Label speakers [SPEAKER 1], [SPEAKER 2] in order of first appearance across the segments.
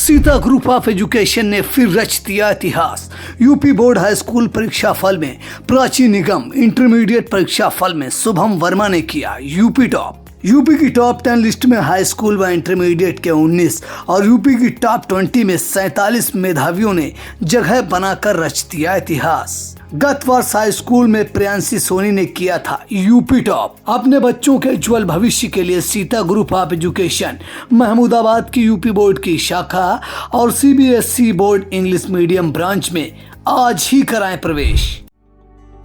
[SPEAKER 1] Sita group of education ने फिर रच दिया इतिहास। यूपी बोर्ड हाई स्कूल परीक्षा फल में प्राची निगम, इंटरमीडिएट परीक्षा फल में शुभम वर्मा ने किया यूपी टॉप। यूपी की टॉप 10 लिस्ट में हाई स्कूल व इंटरमीडिएट के 19 और यूपी की टॉप 20 में 47 मेधावियों ने जगह बनाकर रच दिया इतिहास। गत वर्ष हाई स्कूल में प्रियांशी सोनी ने किया था यूपी टॉप। अपने बच्चों के उज्जवल भविष्य के लिए Sita group of education Mahmudabad की यूपी बोर्ड की शाखा और CBSE board English medium branch में आज ही कराएं प्रवेश।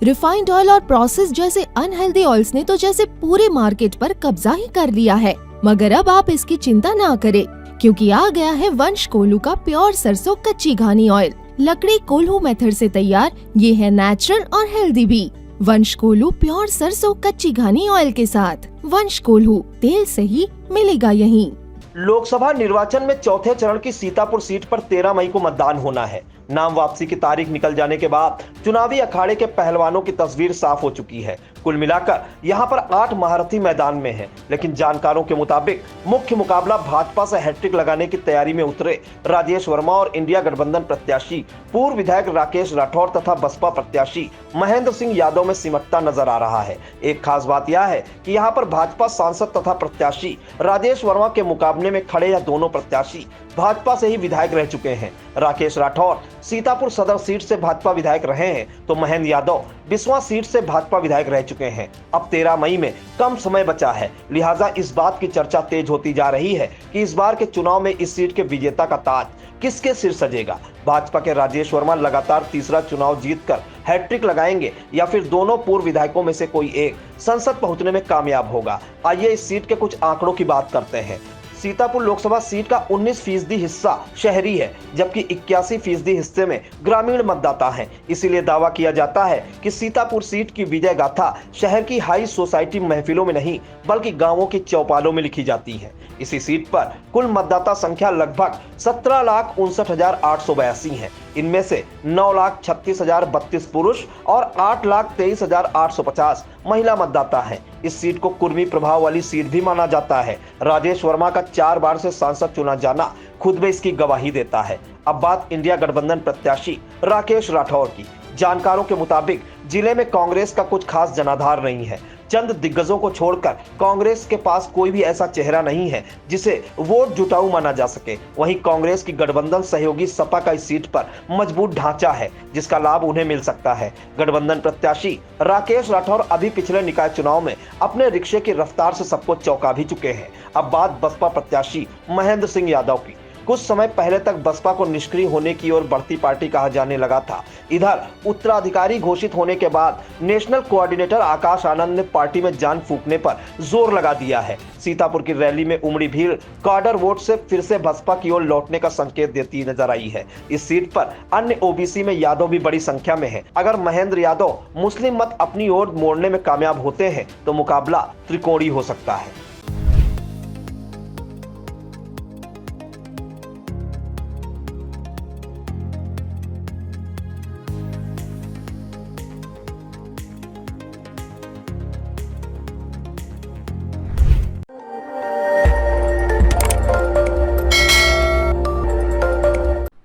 [SPEAKER 2] रिफाइंड ऑयल और प्रोसेस जैसे अनहेल्दी ऑयल्स ने तो जैसे पूरे मार्केट पर कब्जा ही कर लिया है, मगर अब आप इसकी चिंता ना करें, क्योंकि आ गया है वंश कोल्हू का प्योर सरसों कच्ची घानी ऑयल। लकड़ी कोल्हू मेथड से तैयार, ये है नेचुरल और हेल्दी भी। वंश कोल्हू प्योर सरसों कच्ची घानी ऑयल के साथ। वंश कोल्हू, तेल सही मिलेगा यहीं।
[SPEAKER 3] लोकसभा निर्वाचन में चौथे चरण की सीतापुर सीट पर 13 मई को मतदान होना है। नाम वापसी की तारीख निकल जाने के बाद चुनावी अखाड़े के पहलवानों की तस्वीर साफ हो चुकी है। कुल मिलाकर यहां पर 8 महारथी मैदान में हैं, लेकिन जानकारों के मुताबिक मुख्य मुकाबला भाजपा से हैट्रिक लगाने की तैयारी में उतरे राजेश वर्मा और इंडिया गठबंधन प्रत्याशी पूर्व विधायक राकेश राठौर तथा बसपा प्रत्याशी महेंद्र सिंह यादव में सिमटता नजर आ रहा है। एक खास बात यह है कि यहाँ पर भाजपा सांसद तथा प्रत्याशी राजेश वर्मा के मुकाबले में खड़े यह दोनों प्रत्याशी भाजपा से ही विधायक रह चुके हैं। राकेश राठौर सीतापुर सदर सीट से भाजपा विधायक रहे हैं, तो महेंद्र यादव बिस्वा सीट से भाजपा विधायक रह चुके हैं। अब 13 मई में कम समय बचा है, लिहाजा इस बात की चर्चा तेज होती जा रही है कि इस बार के चुनाव में इस सीट के विजेता का ताज किसके सिर सजेगा। भाजपा के राजेश वर्मा लगातार तीसरा चुनाव जीतकर हैट्रिक लगाएंगे या फिर दोनों पूर्व विधायकों में से कोई एक संसद पहुंचने में कामयाब होगा। आइए इस सीट के कुछ आंकड़ों की बात करते हैं। सीतापुर लोकसभा सीट का 19% हिस्सा शहरी है, जबकि 81% हिस्से में ग्रामीण मतदाता हैं। इसीलिए दावा किया जाता है कि सीतापुर सीट की विजय गाथा शहर की हाई सोसाइटी महफिलों में नहीं, बल्कि गांवों की चौपालों में लिखी जाती है। इसी सीट पर कुल मतदाता संख्या लगभग 17,59,882 है। इनमें से 9,36,032 पुरुष और 8,23,850 महिला मतदाता हैं। इस सीट को कुर्मी प्रभाव वाली सीट भी माना जाता है। राजेश वर्मा का 4 बार से सांसद चुना जाना खुद में इसकी गवाही देता है। अब बात इंडिया गठबंधन प्रत्याशी राकेश राठौर की। जानकारों के मुताबिक जिले में कांग्रेस का कुछ खास जनाधार नहीं है। चंद दिग्गजों को छोड़कर कांग्रेस के पास कोई भी ऐसा चेहरा नहीं है जिसे वोट जुटाऊ माना जा सके। वहीं कांग्रेस की गठबंधन सहयोगी सपा का इस सीट पर मजबूत ढांचा है, जिसका लाभ उन्हें मिल सकता है। गठबंधन प्रत्याशी राकेश राठौर अभी पिछले निकाय चुनाव में अपने रिक्शे की रफ्तार से सबको चौंका भी चुके हैं। अब बात बसपा प्रत्याशी महेंद्र सिंह यादव की। कुछ समय पहले तक बसपा को निष्क्रिय होने की ओर बढ़ती पार्टी कहा जाने लगा था। इधर उत्तराधिकारी घोषित होने के बाद नेशनल कोऑर्डिनेटर आकाश आनंद ने पार्टी में जान फूंकने पर जोर लगा दिया है। सीतापुर की रैली में उमड़ी भीड़ काडर वोट से फिर से बसपा की ओर लौटने का संकेत देती नजर आई है। इस सीट पर अन्य ओबीसी में यादव भी बड़ी संख्या में है। अगर महेंद्र यादव मुस्लिम मत अपनी ओर मोड़ने में कामयाब होते हैं तो मुकाबला त्रिकोणीय हो सकता है।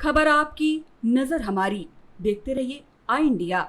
[SPEAKER 4] खबर आपकी, नजर हमारी। देखते रहिए आई इंडिया।